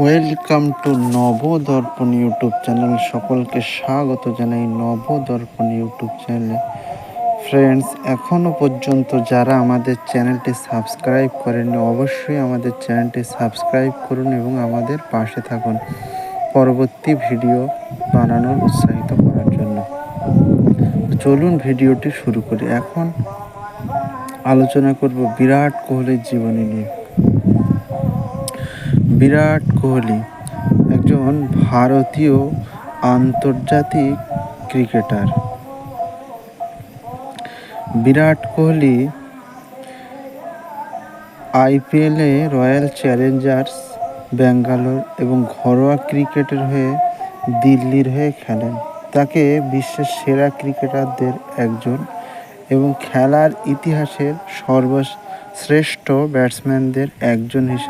Welcome to Nabadarpan YouTube channel. সকলকে স্বাগত জানাই নবদর্পণ ইউটিউব চ্যানেলে। ফ্রেন্ডস, এখনও পর্যন্ত যারা আমাদের চ্যানেলটি সাবস্ক্রাইব করেননি, অবশ্যই আমাদের চ্যানেলটি সাবস্ক্রাইব করুন এবং আমাদের পাশে থাকুন পরবর্তী ভিডিও বানানোর উৎসাহিত করার জন্য। চলুন ভিডিওটি শুরু করি। এখন আলোচনা করব বিরাট কোহলির জীবনী নিয়ে। বিরাট কোহলি একজন ভারতীয় আন্তর্জাতিক ক্রিকেটার। বিরাট কোহলি আইপিএলে রয়্যাল চ্যালেঞ্জার্স ব্যাঙ্গালোর এবং ঘরোয়া ক্রিকেটের হয়ে দিল্লির হয়ে খেলেন। তাকে বিশ্বের সেরা ক্রিকেটারদের একজন এবং খেলার ইতিহাসের সর্বশ্রেষ্ঠ ব্যাটসম্যানদের একজন হিসেবে